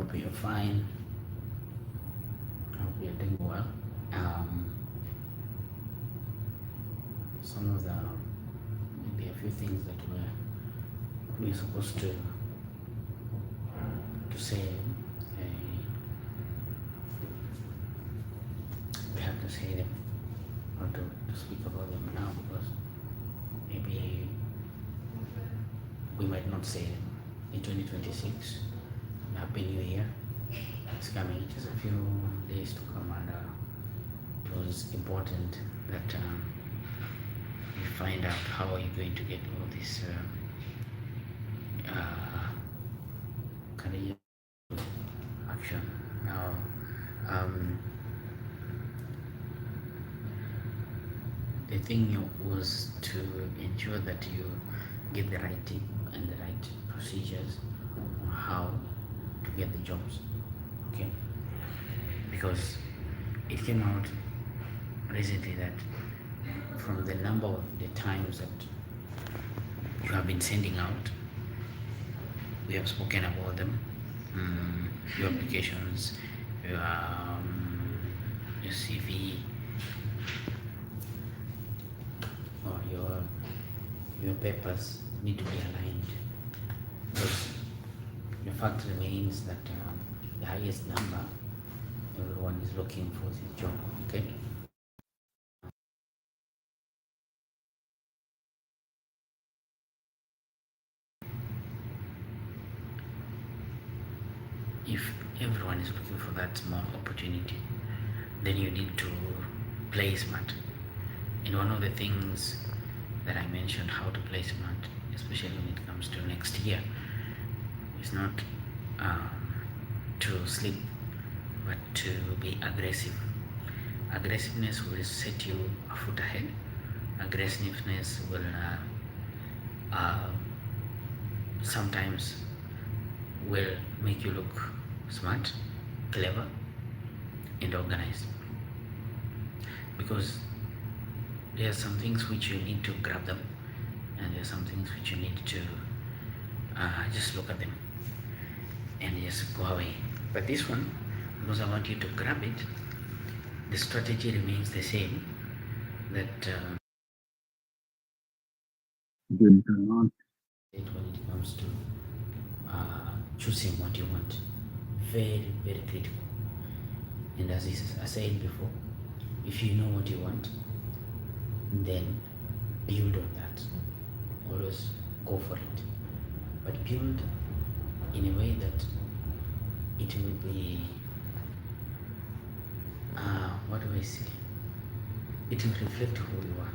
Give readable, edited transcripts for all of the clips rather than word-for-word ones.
hope you're fine. I hope you're doing well. Some of the maybe a few things that we're supposed to say, we have to say them or to speak about them now, because maybe we might not say them in 2026. Happy New Year. It's coming, just a few days to come, and it was important that we find out how are you going to get all this career action. Now, the thing was to ensure that you get the right tip and the right procedures on how to get the jobs. Okay, because it came out recently that from the number of the times that you have been sending out, we have spoken about them, your applications, your CV, or your papers need to be aligned. Because the fact remains that the highest number, everyone is looking for this job. Okay. If everyone is looking for that small opportunity, then you need to play smart. And one of the things that I mentioned, how to play smart, especially when it comes to next year, is not to sleep, but to be aggressive. Aggressiveness will set you a foot ahead. Aggressiveness will sometimes will make you look smart, clever, and organized. Because there are some things which you need to grab them, and there are some things which you need to just look at them and just go away. But this one, because I want you to grab it, the strategy remains the same. That when it comes to choosing what you want, very, very critical. And as I said before, if you know what you want, then build on that. Always go for it, but build in a way that it will be what do I say? It will reflect who you are.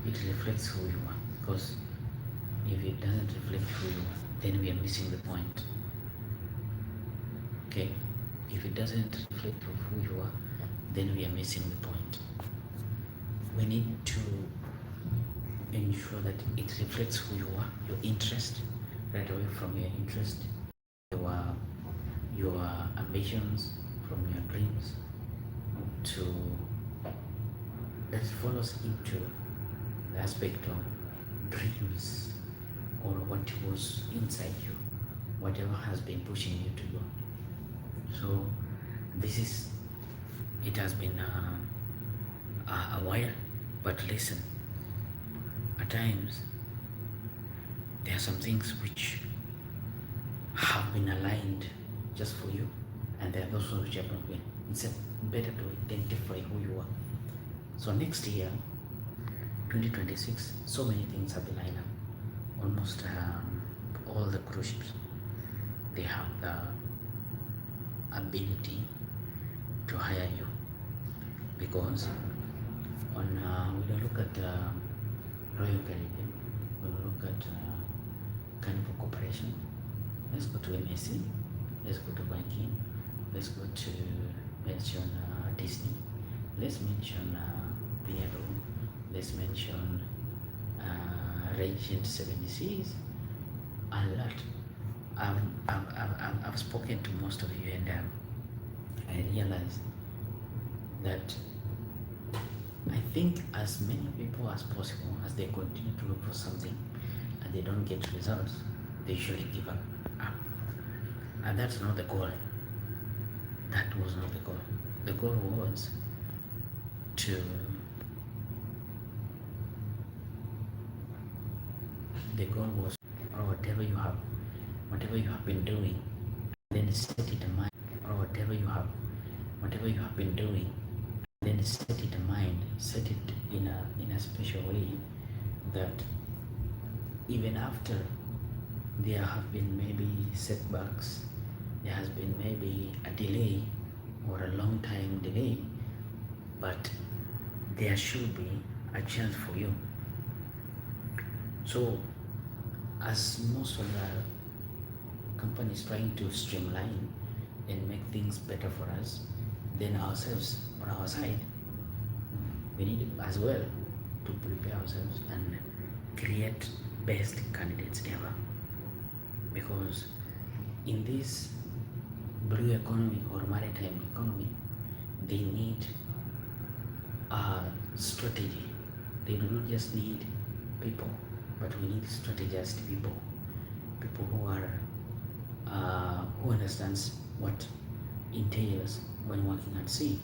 It reflects who you are, because if it doesn't reflect who you are, then we are missing the point. Okay? If it doesn't reflect who you are, then we are missing the point. We need to ensure that it reflects who you are, your interest, right away from your interest, your ambitions, from your dreams, to that follows into the aspect of dreams, or what was inside you, whatever has been pushing you to go. So it has been a while, but listen, at times there are some things which have been aligned just for you, and there are those which have not been. It's better to identify who you are. So next year, 2026, so many things have been lined up. Almost all the cruise ships, they have the ability to hire you, because on when you look at Royal Caribbean, when you look at Carnival Corporation, let's go to MSC, let's go to banking, let's go to mention Disney, let's mention PRO, let's mention Regent 7 Seas, a lot. I've spoken to most of you, and I realized that I think as many people as possible, as they continue to look for something and they don't get results, they usually give up. And that's not the goal. That was not the goal. The goal was to the goal was, or whatever you have been doing, then set it in mind, or whatever you have been doing, then set it in mind, set it in a special way that even after there have been maybe setbacks, there has been maybe a delay or a long time delay, but there should be a chance for you. So as most of the companies trying to streamline and make things better for us, then ourselves on our side, we need as well to prepare ourselves and create best candidates ever. Because in this blue economy or maritime economy, they need a strategy. They do not just need people, but we need strategized people, people who are who understands what entails when working at sea.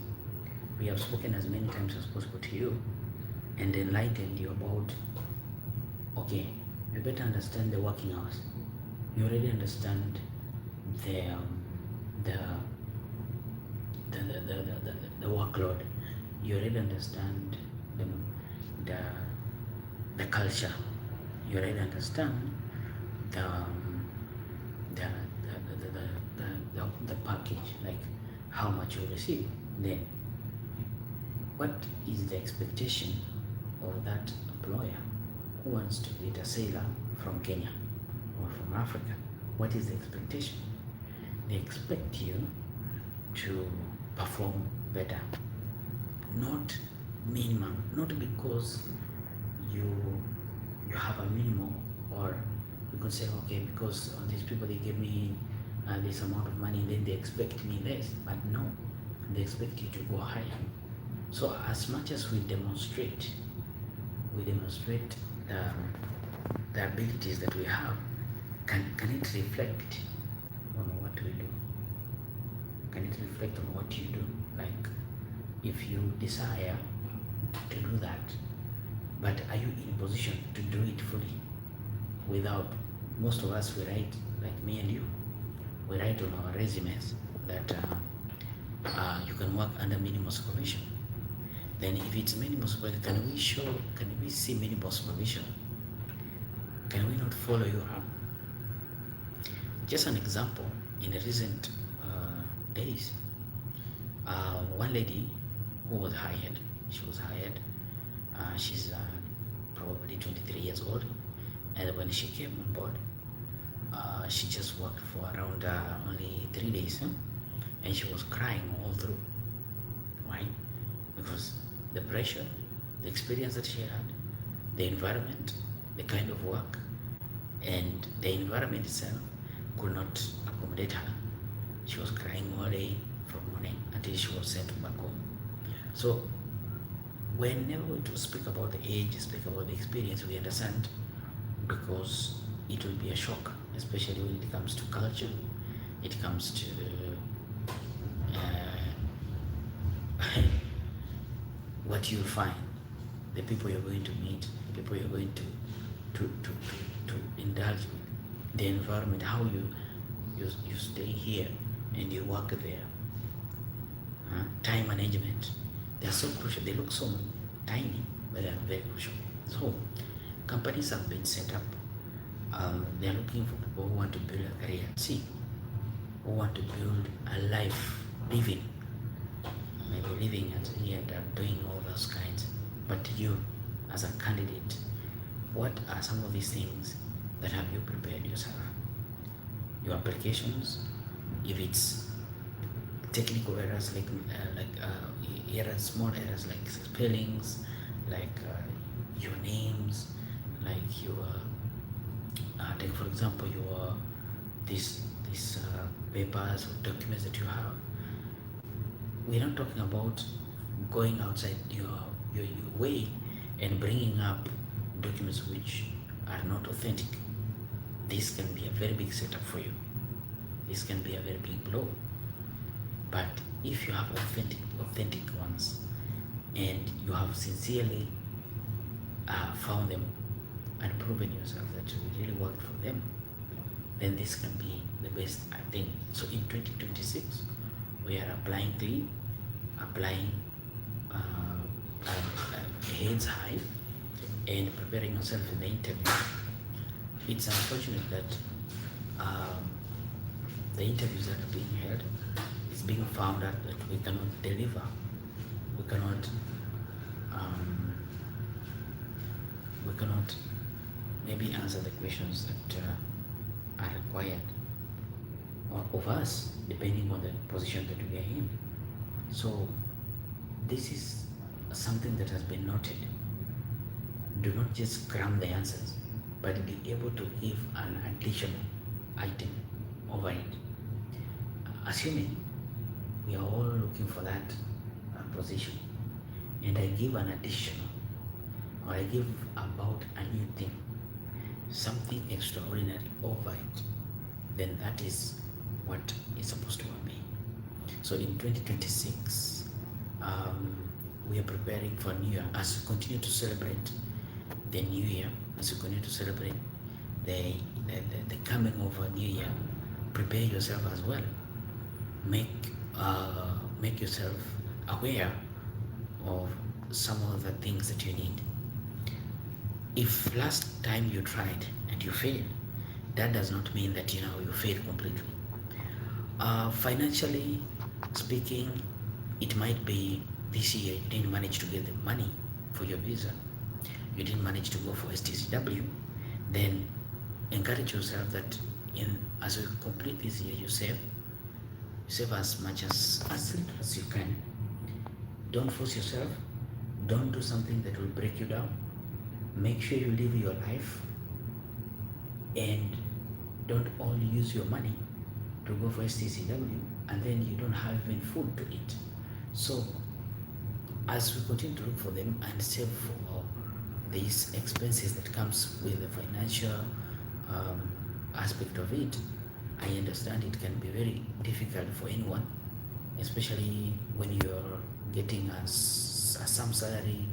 We have spoken as many times as possible to you and enlightened you about, okay, you better understand the working hours. You already understand the the workload. You already understand the the culture. You already understand the the the package, like how much you receive. Then what is the expectation of that employer who wants to get a sailor from Kenya or from Africa? What is the expectation? They expect you to perform better, not minimum, not because you have a minimum, or you could say, okay, because these people, they give me this amount of money, then they expect me less. But no, they expect you to go higher. So as much as we demonstrate the abilities that we have, can it reflect on what we do? Can it reflect on what you do? Like, if you desire to do that, but are you in position to do it fully? Without, most of us, we write, like me and you, we write on our resumes that you can work under minimum supervision. Then if it's minimum supervision, can we see minimum supervision? Can we not follow you up? Just an example, in the recent days, one lady who was hired, she's probably 23 years old, and when she came on board, she just worked for around only 3 days, and she was crying all through. Why? Because the pressure, the experience that she had, the environment, the kind of work, and the environment itself could not accommodate her. She was crying all day from morning until she was sent back home. So whenever we do speak about the age, speak about the experience, we understand, because it will be a shock, especially when it comes to culture, it comes to what you'll find, the people you're going to meet, the people you're going to indulge with, the environment, how you stay here and you work there. Time management, they're so crucial. They look so tiny, but they're very crucial. So companies have been set up. They're looking for people who want to build a career at sea, who want to build a life, maybe living at sea and doing all those kinds. But you, as a candidate, what are some of these things that have you prepared yourself? Your applications, if it's technical errors like errors, small errors like spellings, like your names, like your take for example your these papers or documents that you have. We're not talking about going outside your way and bringing up documents which are not authentic. This can be a very big setup for you. this can be a very big blow. But if you have authentic ones, and you have sincerely found them and proven yourself that you really worked for them, then this can be the best, I think. So in 2026, we are applying heads high and preparing yourself in the interview. It's unfortunate that the interviews that are being held, it's being found out that we cannot deliver, we cannot maybe answer the questions that are required of us, depending on the position that we are in. So this is something that has been noted. Do not just cram the answers, but be able to give an additional item over it. Assuming we are all looking for that position, and I give an additional, or I give about a new thing, something extraordinary over it, then that is what is supposed to be. So in 2026, we are preparing for New Year. As we continue to celebrate the New Year, as we continue to celebrate the coming of a New Year, prepare yourself as well. Make yourself aware of some of the things that you need. If last time you tried and you failed, that does not mean that you failed completely. Financially speaking, it might be this year you didn't manage to get the money for your visa, you didn't manage to go for STCW. Then encourage yourself that as you complete this year, you save as much as little as you can. Don't force yourself. Don't do something that will break you down. Make sure you live your life, and don't only use your money to go for STCW and then you don't have even food to eat. So as we continue to look for them and save for these expenses that comes with the financial aspect of it, I understand it can be very difficult for anyone, especially when you're getting some salary,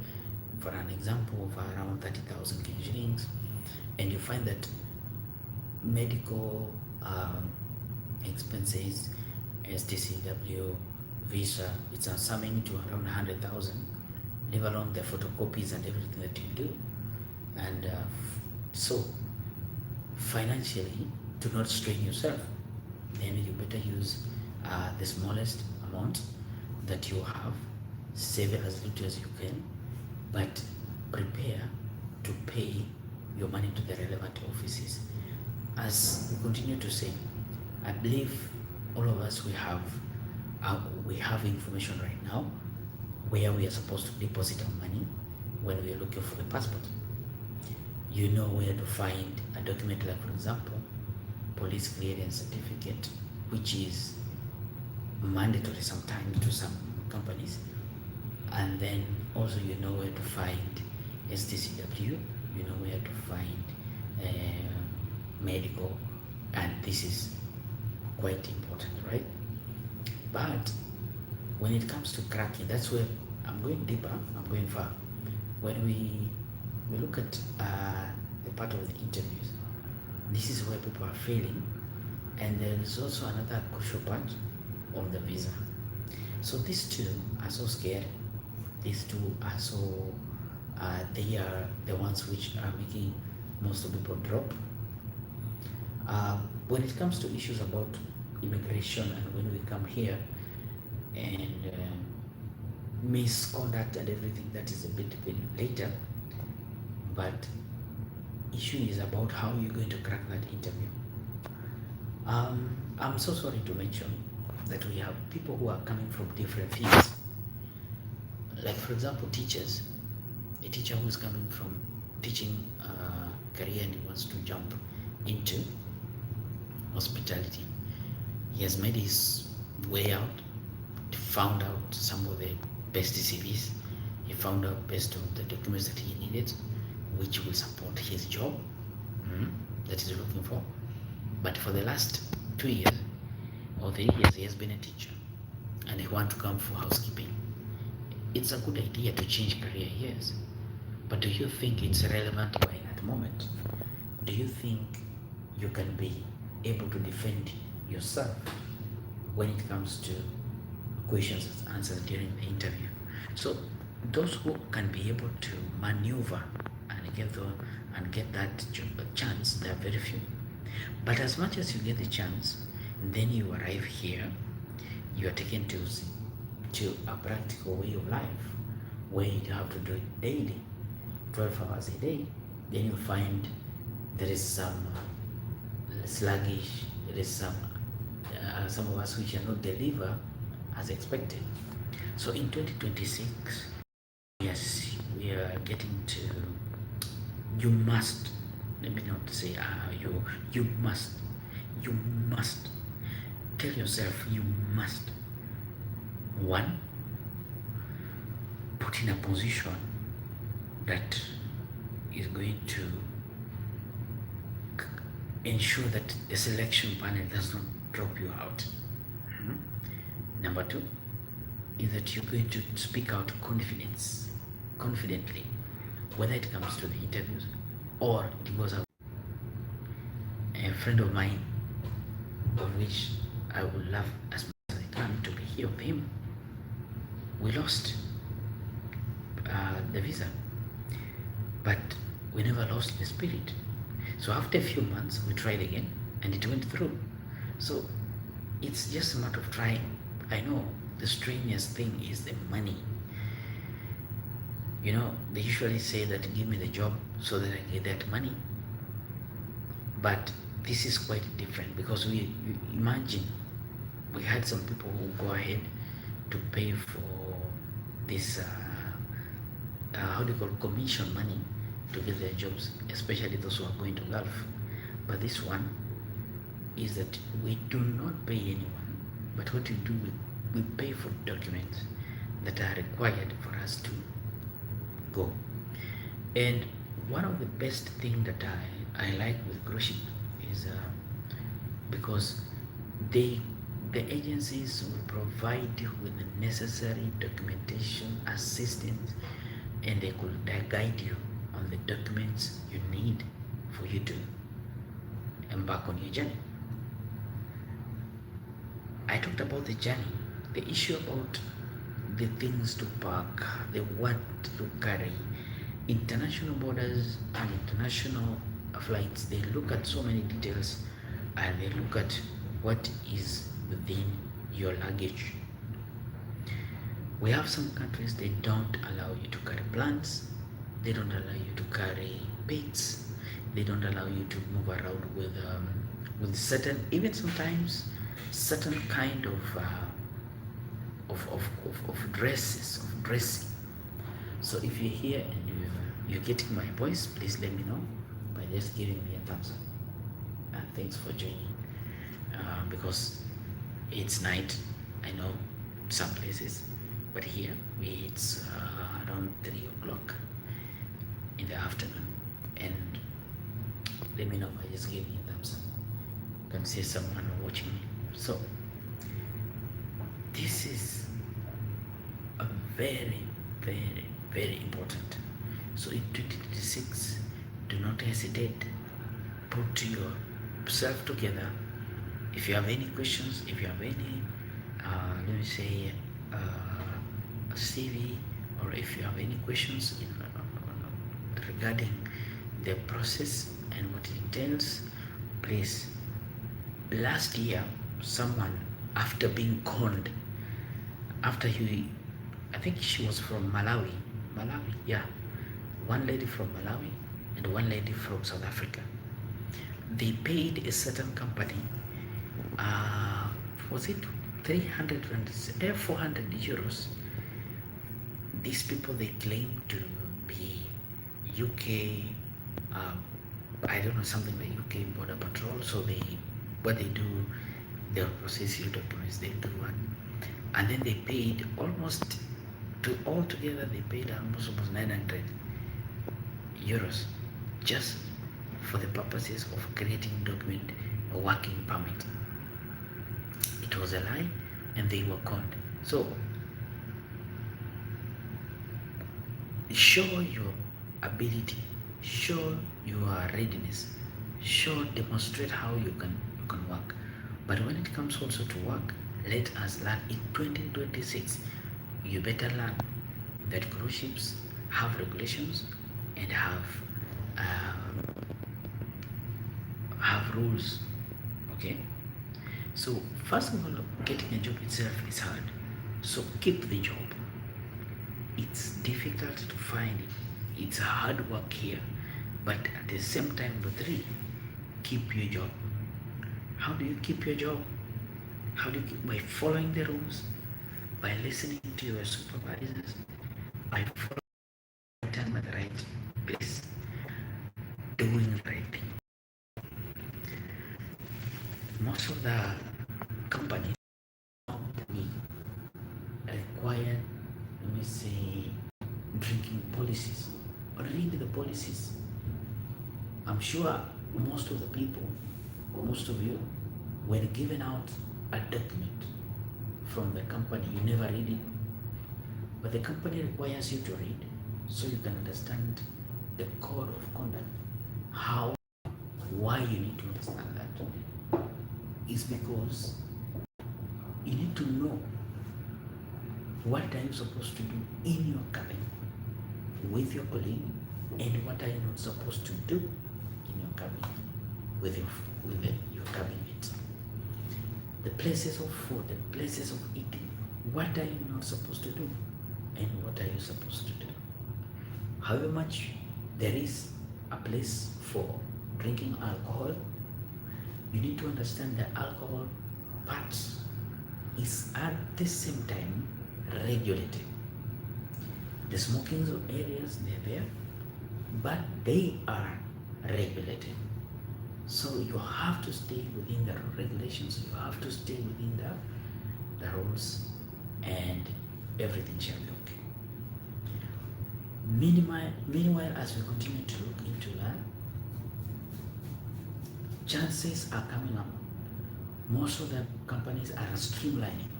for an example, of around 30,000 shillings, and you find that medical expenses, STCW, visa, it's summing to around 100,000, leave alone the photocopies and everything that you do. And so financially, to not strain yourself, then you better use the smallest amount that you have, save as little as you can, but prepare to pay your money to the relevant offices. As we continue to say, I believe all of us, we have information right now where we are supposed to deposit our money when we are looking for the passport. You know where to find a document like, for example, police clearance certificate, which is mandatory sometimes to some companies. And then also you know where to find STCW, you know where to find medical, and this is quite important, right? But when it comes to cracking, that's where I'm going deeper, I'm going far. When we look at the part of the interviews, this is where people are failing, and there is also another crucial part of the visa. So these two are so scary. These two are so, they are the ones which are making most of people drop. When it comes to issues about immigration, and when we come here and misconduct and everything, that is a bit later, but issue is about how you're going to crack that interview. I'm so sorry to mention that we have people who are coming from different fields. Like, for example, teachers. A teacher who is coming from teaching career and he wants to jump into hospitality. He has made his way out, found out some of the best CVs. He found out based on the documents that he needed, which will support his job that he's looking for. But for the last 2 years, or 3 years he has been a teacher and he wants to come for housekeeping. It's a good idea to change career, yes. But do you think it's relevant right at the moment? Do you think you can be able to defend yourself when it comes to questions and answers during the interview? So those who can be able to maneuver and get that chance, they are very few. But as much as you get the chance, then you arrive here, you are taken to a practical way of life where you have to do it daily, 12 hours a day. Then you find there is some sluggish, there is some of us which cannot deliver as expected. So in 2026, yes, we are getting to, you must, let me not say you must tell yourself, you must, one, put in a position that is going to ensure that the selection panel does not drop you out. Number two is that you're going to speak out confidently, whether it comes to the interviews or it goes out. A friend of mine, of which I would love as much as I can to be here with him, we lost the visa, but we never lost the spirit. So after a few months, we tried again and it went through. So it's just a matter of trying. I know the strangest thing is the money. You know, they usually say that give me the job so that I get that money. But this is quite different because you imagine we had some people who go ahead to pay for this, how do you call, commission money to get their jobs, especially those who are going to Gulf. But this one is that we do not pay anyone, but what we do, we pay for documents that are required for us to go. And one of the best things that I like with cruise ship is because the agencies will provide you with the necessary documentation assistance, and they could guide you on the documents you need for you to embark on your journey. I talked about the journey, the issue about the things to pack, the what to carry. International borders and international flights, they look at so many details and they look at what is within your luggage. We have some countries, they don't allow you to carry plants, they don't allow you to carry pets, they don't allow you to move around with certain, even sometimes certain kind of dressing. So if you're here and you're getting my voice, please let me know by just giving me a thumbs up. And thanks for joining, because it's night, I know, some places, but here it's around 3 o'clock in the afternoon. And let me know by just giving me a thumbs up. You can see someone watching me. So this is a very, very, very important. So in 2026, do not hesitate. Put yourself together. If you have any questions, if you have any, let me say, a CV, or if you have any questions regarding the process and what it entails, please. Last year, someone, after being conned, after I think she was from Malawi, yeah, one lady from Malawi and one lady from South Africa. They paid a certain company, was it 300 400 euros? These people, they claim to be UK, I don't know, something like UK border patrol. So what they do, they'll process your documents, they do one, and then they paid almost, altogether they paid almost 900 euros just for the purposes of creating document, a working permit. It was a lie and they were conned. So show your ability, show your readiness, demonstrate how you can work. But when it comes also to work, let us learn in 2026. You better learn that cruise ships have regulations and have rules. Okay, so first of all, getting a job itself is hard, so keep the job. It's difficult to find it. It's hard work here, but at the same time, number three, keep your job. How do you keep your job? How do you keep? By following the rules, by listening to your supervisors, by following time at the right place, doing the right thing. Most of the companies require, let me say, drinking policies. Read the policies. I'm sure most of the people, most of you, were given out a document from the company. You never read it, but the company requires you to read so you can understand the code of conduct. How, why you need to understand that is because you need to know what are you supposed to do in your cabin with your colleague, and what are you not supposed to do in your cabin with your cabin mates. The places of food, the places of eating, what are you not supposed to do and what are you supposed to do. However much there is a place for drinking alcohol, you need to understand that alcohol parts is at the same time regulated. The smoking areas, they're there, but they are regulated. So you have to stay within the regulations, you have to stay within the rules, and everything shall be okay. Meanwhile, as we continue to look into that, chances are coming up. Most of the companies are streamlining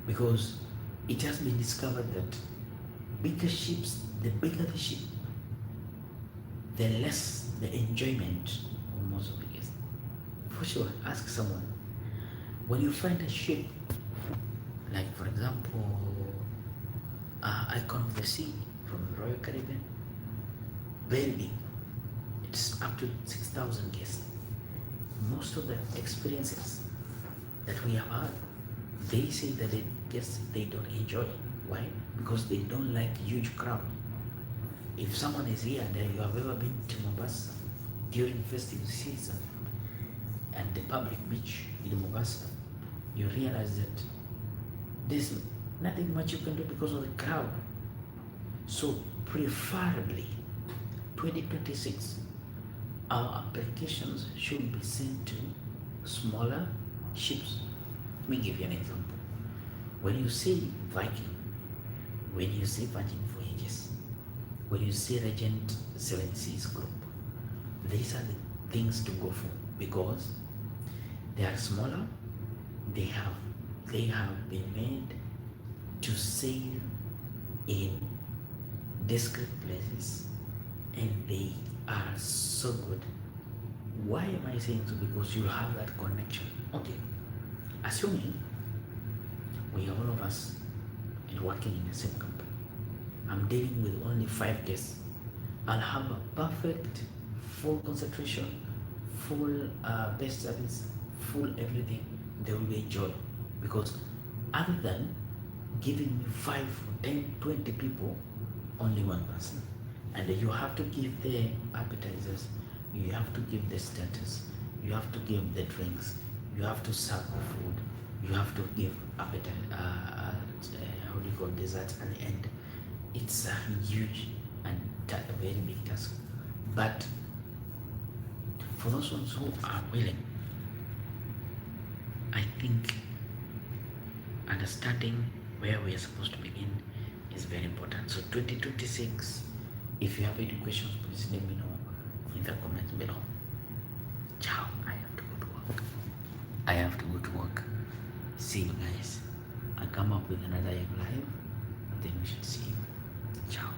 because it has been discovered that bigger ships, the bigger the ship, the less the enjoyment of most of the guests. For sure, ask someone. When you find a ship, like for example, Icon of the Sea from the Royal Caribbean, very big. It's up to 6,000 guests. Most of the experiences that we have had, they say that they don't enjoy. Why? Because they don't like huge crowd. If someone is here and you have ever been to Mombasa during festive season and the public beach in Mombasa, you realize that there's nothing much you can do because of the crowd. So preferably 2026, our applications should be sent to smaller ships. Let me give you an example. When you see Viking, when you see Virgin Voyages, when you see Regent Seven Seas Group, these are the things to go for because they are smaller, they have been made to sail in discreet places, and they are so good. Why am I saying so? Because you have that connection. Okay, assuming we are all of us and working in the same company, I'm dealing with only 5 guests. I'll have a perfect full concentration, full best service, full everything. They will be enjoyed because other than giving me 5, 10, 20 people, only one person. And you have to give the appetizers, you have to give the starters, you have to give the drinks, you have to serve the food, you have to give how do you call dessert at the end. It's a huge and a very big task. But for those ones who are willing, I think understanding where we are supposed to begin is very important. So 2026, if you have any questions, please let me know in the comments below. Ciao. I have to go to work. see you guys. I come up with another young live, then we should see you. Ciao.